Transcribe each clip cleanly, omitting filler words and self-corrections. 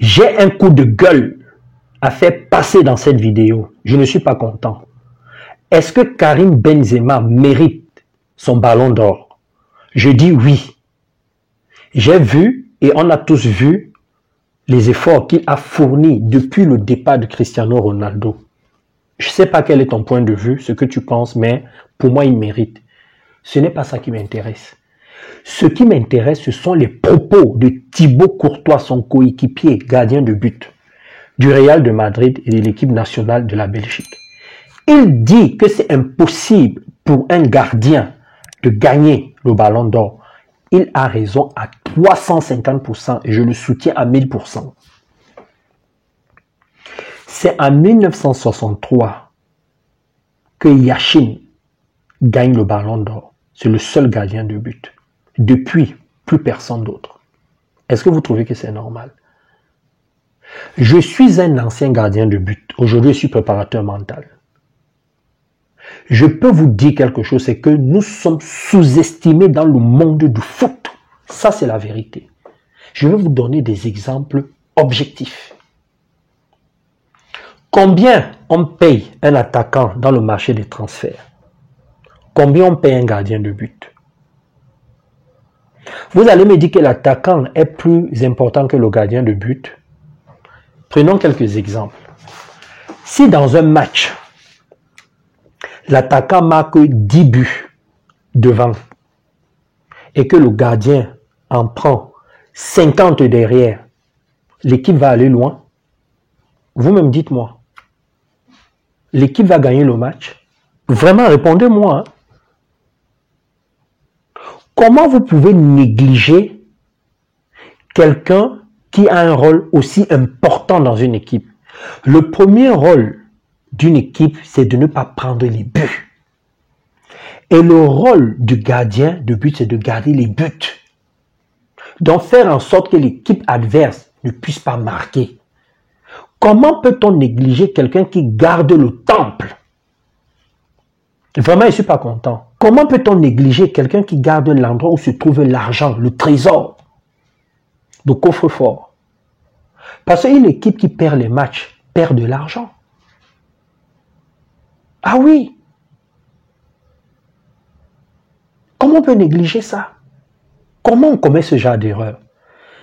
J'ai un coup de gueule à faire passer dans cette vidéo. Je ne suis pas content. Est-ce que Karim Benzema mérite son ballon d'or? Je dis oui. J'ai vu et on a tous vu les efforts qu'il a fournis depuis le départ de Cristiano Ronaldo. Je ne sais pas quel est ton point de vue, ce que tu penses, mais pour moi, il mérite. Ce n'est pas ça qui m'intéresse. Ce qui m'intéresse, ce sont les propos de Thibaut Courtois, son coéquipier, gardien de but du Real de Madrid et de l'équipe nationale de la Belgique. Il dit que c'est impossible pour un gardien de gagner le ballon d'or. Il a raison à 350% et je le soutiens à 1000%. C'est en 1963 que Yashin gagne le ballon d'or. C'est le seul gardien de but. Depuis, plus personne d'autre. Est-ce que vous trouvez que c'est normal? Je suis un ancien gardien de but. Aujourd'hui, je suis préparateur mental. Je peux vous dire quelque chose, c'est que nous sommes sous-estimés dans le monde du foot. Ça, c'est la vérité. Je vais vous donner des exemples objectifs. Combien on paye un attaquant dans le marché des transferts? Combien on paye un gardien de but? Vous allez me dire que l'attaquant est plus important que le gardien de but. Prenons quelques exemples. Si dans un match, l'attaquant marque 10 buts devant et que le gardien en prend 50 derrière, l'équipe va aller loin. Vous-même dites-moi, l'équipe va gagner le match? Vraiment, répondez-moi. Hein. Comment vous pouvez négliger quelqu'un qui a un rôle aussi important dans une équipe? Le premier rôle d'une équipe, c'est de ne pas prendre les buts. Et le rôle du gardien de but, c'est de garder les buts. Donc faire en sorte que l'équipe adverse ne puisse pas marquer. Comment peut-on négliger quelqu'un qui garde le temple? Vraiment, je ne suis pas content. Comment peut-on négliger quelqu'un qui garde l'endroit où se trouve l'argent, le trésor, le coffre-fort? Parce qu'une équipe qui perd les matchs perd de l'argent. Ah oui. Comment on peut négliger ça? Comment on commet ce genre d'erreur?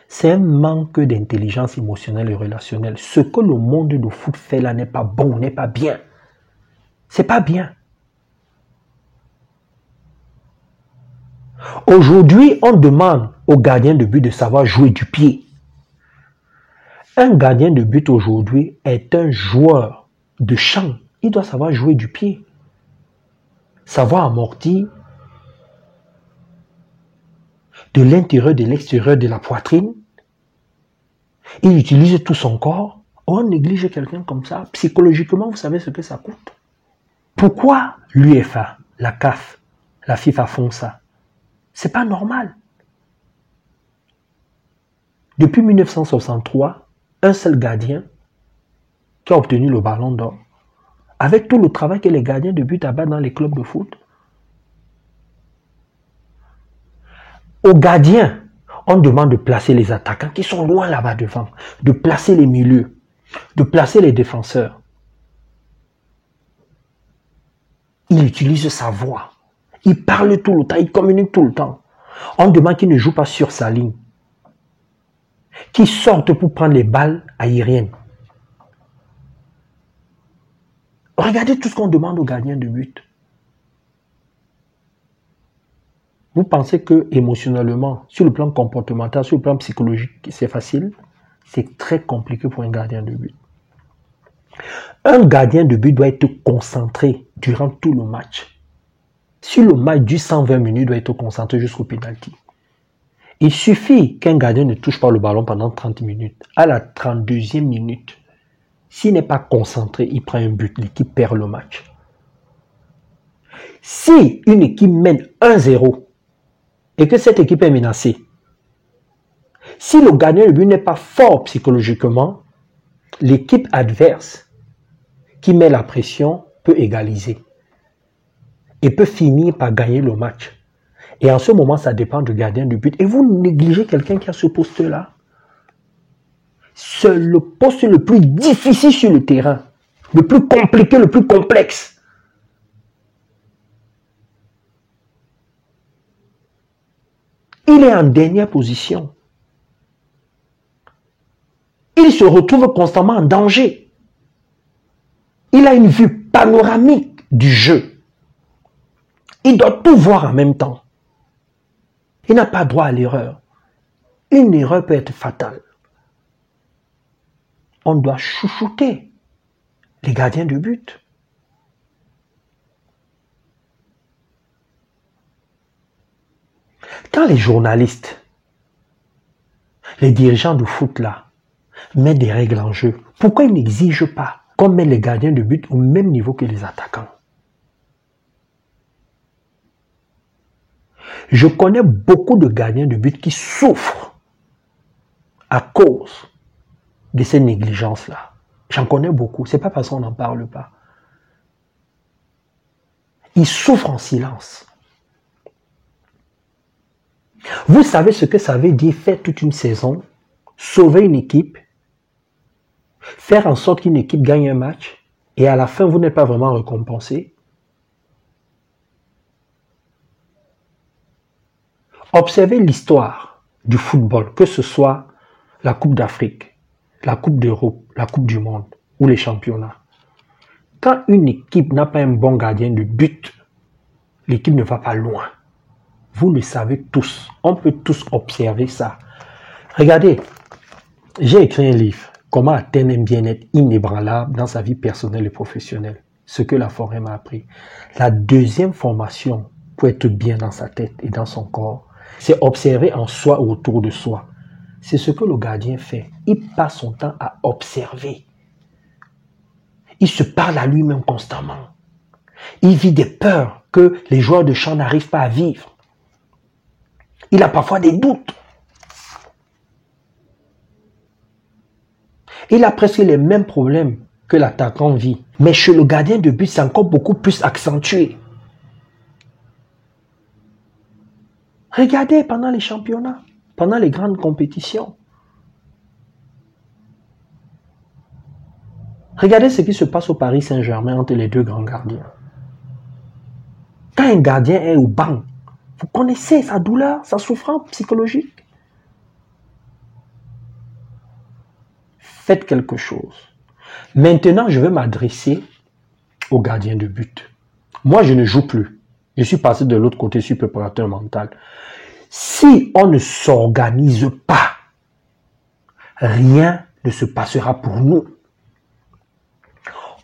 C'est un manque d'intelligence émotionnelle et relationnelle. Ce que le monde du foot fait là n'est pas bon, n'est pas bien. C'est pas bien. Aujourd'hui, on demande aux gardiens de but de savoir jouer du pied. Un gardien de but aujourd'hui est un joueur de champ. Il doit savoir jouer du pied. Savoir amortir de l'intérieur, de l'extérieur de la poitrine. Il utilise tout son corps. On néglige quelqu'un comme ça. Psychologiquement, vous savez ce que ça coûte. Pourquoi l'UEFA, la CAF, la FIFA font ça? C'est pas normal. Depuis 1963, un seul gardien qui a obtenu le ballon d'or, avec tout le travail que les gardiens de but abattent dans les clubs de foot. Aux gardiens, on demande de placer les attaquants qui sont loin là-bas devant, de placer les milieux, de placer les défenseurs. Il utilise sa voix. Il parle tout le temps, il communique tout le temps. On demande qu'il ne joue pas sur sa ligne. Qu'il sorte pour prendre les balles aériennes. Regardez tout ce qu'on demande aux gardiens de but. Vous pensez que émotionnellement, sur le plan comportemental, sur le plan psychologique, c'est facile? C'est très compliqué pour un gardien de but. Un gardien de but doit être concentré durant tout le match. Si le match dure 120 minutes, il doit être concentré jusqu'au pénalty. Il suffit qu'un gardien ne touche pas le ballon pendant 30 minutes. À la 32e minute, s'il n'est pas concentré, il prend un but, l'équipe perd le match. Si une équipe mène 1-0 et que cette équipe est menacée, si le gardien de but n'est pas fort psychologiquement, l'équipe adverse qui met la pression peut égaliser et peut finir par gagner le match. Et en ce moment, ça dépend du gardien du but. Et vous négligez quelqu'un qui a ce poste-là. C'est le poste le plus difficile sur le terrain, le plus compliqué, le plus complexe. Il est en dernière position. Il se retrouve constamment en danger. Il a une vue panoramique du jeu. Il doit tout voir en même temps. Il n'a pas droit à l'erreur. Une erreur peut être fatale. On doit chouchouter les gardiens de but. Quand les journalistes, les dirigeants de foot là, mettent des règles en jeu, pourquoi ils n'exigent pas qu'on mette les gardiens de but au même niveau que les attaquants? Je connais beaucoup de gardiens de but qui souffrent à cause de ces négligences-là. J'en connais beaucoup. C'est pas parce qu'on n'en parle pas. Ils souffrent en silence. Vous savez ce que ça veut dire faire toute une saison, sauver une équipe, faire en sorte qu'une équipe gagne un match, et à la fin, vous n'êtes pas vraiment récompensé? Observez l'histoire du football, que ce soit la Coupe d'Afrique, la Coupe d'Europe, la Coupe du Monde ou les championnats. Quand une équipe n'a pas un bon gardien de but, l'équipe ne va pas loin. Vous le savez tous. On peut tous observer ça. Regardez, j'ai écrit un livre, Comment atteindre un bien-être inébranlable dans sa vie personnelle et professionnelle. Ce que la forêt m'a appris. La deuxième formation pour être bien dans sa tête et dans son corps, c'est observer en soi ou autour de soi. C'est ce que le gardien fait. Il passe son temps à observer. Il se parle à lui-même constamment. Il vit des peurs que les joueurs de champ n'arrivent pas à vivre. Il a parfois des doutes. Il a presque les mêmes problèmes que l'attaquant vit. Mais chez le gardien de but, c'est encore beaucoup plus accentué. Regardez pendant les championnats, pendant les grandes compétitions. Regardez ce qui se passe au Paris Saint-Germain entre les deux grands gardiens. Quand un gardien est au banc, vous connaissez sa douleur, sa souffrance psychologique. Faites quelque chose. Maintenant, je vais m'adresser aux gardiens de but. Moi, je ne joue plus. Je suis passé de l'autre côté, je suis préparateur mental. Si on ne s'organise pas, rien ne se passera pour nous.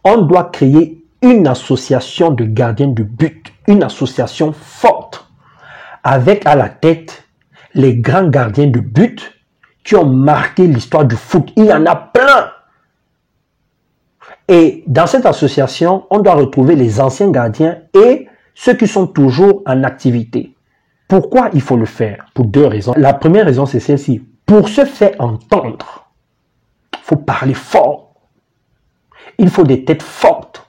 On doit créer une association de gardiens de but, une association forte, avec à la tête les grands gardiens de but qui ont marqué l'histoire du foot. Il y en a plein. Et dans cette association, on doit retrouver les anciens gardiens et ceux qui sont toujours en activité. Pourquoi il faut le faire? Pour deux raisons. La première raison, c'est celle-ci. Pour se faire entendre, il faut parler fort. Il faut des têtes fortes.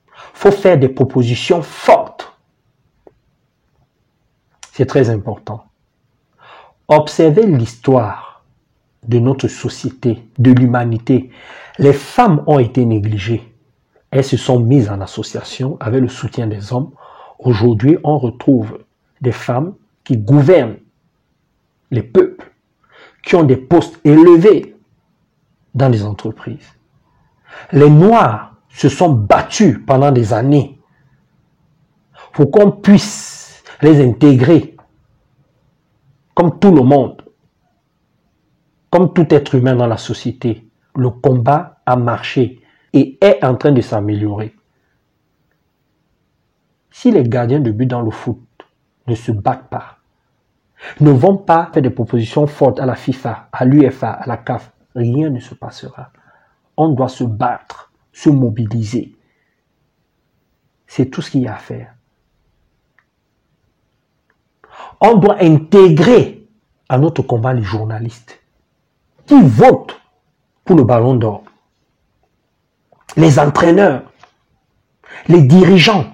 Il faut faire des propositions fortes. C'est très important. Observez l'histoire de notre société, de l'humanité. Les femmes ont été négligées. Elles se sont mises en association avec le soutien des hommes. Aujourd'hui, on retrouve des femmes qui gouvernent les peuples, qui ont des postes élevés dans les entreprises. Les Noirs se sont battus pendant des années pour qu'on puisse les intégrer comme tout le monde, comme tout être humain dans la société. Le combat a marché et est en train de s'améliorer. Si les gardiens de but dans le foot ne se battent pas, ne vont pas faire des propositions fortes à la FIFA, à l'UEFA, à la CAF, rien ne se passera. On doit se battre, se mobiliser. C'est tout ce qu'il y a à faire. On doit intégrer à notre combat les journalistes qui votent pour le ballon d'or, les entraîneurs, les dirigeants,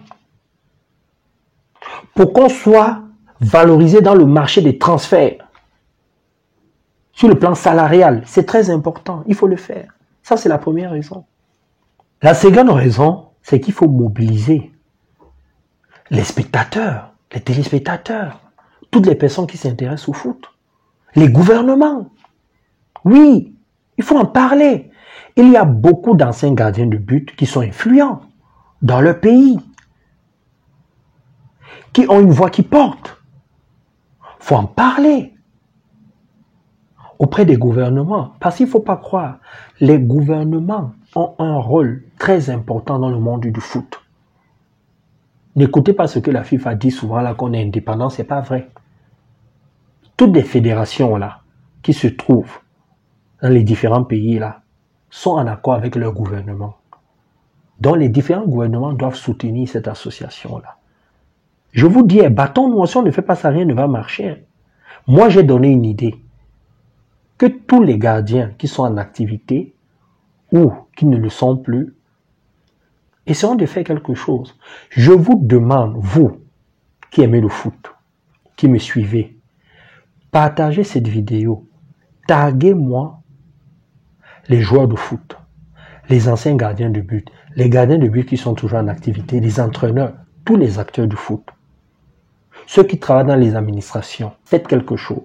pour qu'on soit valorisé dans le marché des transferts. Sur le plan salarial, c'est très important. Il faut le faire. Ça, c'est la première raison. La seconde raison, c'est qu'il faut mobiliser les spectateurs, les téléspectateurs, toutes les personnes qui s'intéressent au foot, les gouvernements. Oui, il faut en parler. Il y a beaucoup d'anciens gardiens de but qui sont influents dans leur pays, qui ont une voix qui porte. Il faut en parler auprès des gouvernements. Parce qu'il ne faut pas croire, les gouvernements ont un rôle très important dans le monde du foot. N'écoutez pas ce que la FIFA dit souvent là qu'on est indépendant, ce n'est pas vrai. Toutes les fédérations là qui se trouvent dans les différents pays là sont en accord avec leur gouvernement. Donc les différents gouvernements doivent soutenir cette association là. Je vous dis, battons-nous, si on ne fait pas ça, rien ne va marcher. Moi j'ai donné une idée. Que tous les gardiens qui sont en activité ou qui ne le sont plus, essayons de faire quelque chose. Je vous demande, vous qui aimez le foot, qui me suivez, partagez cette vidéo. Taguez-moi les joueurs de foot, les anciens gardiens de but, les gardiens de but qui sont toujours en activité, les entraîneurs, tous les acteurs du foot. Ceux qui travaillent dans les administrations, faites quelque chose.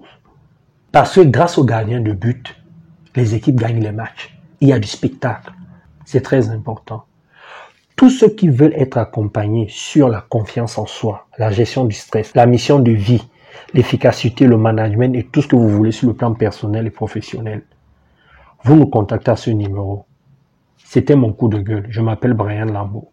Parce que grâce aux gardiens de but, les équipes gagnent les matchs. Il y a du spectacle. C'est très important. Tous ceux qui veulent être accompagnés sur la confiance en soi, la gestion du stress, la mission de vie, l'efficacité, le management et tout ce que vous voulez sur le plan personnel et professionnel, vous nous contactez à ce numéro. C'était mon coup de gueule. Je m'appelle Brian Lambeau.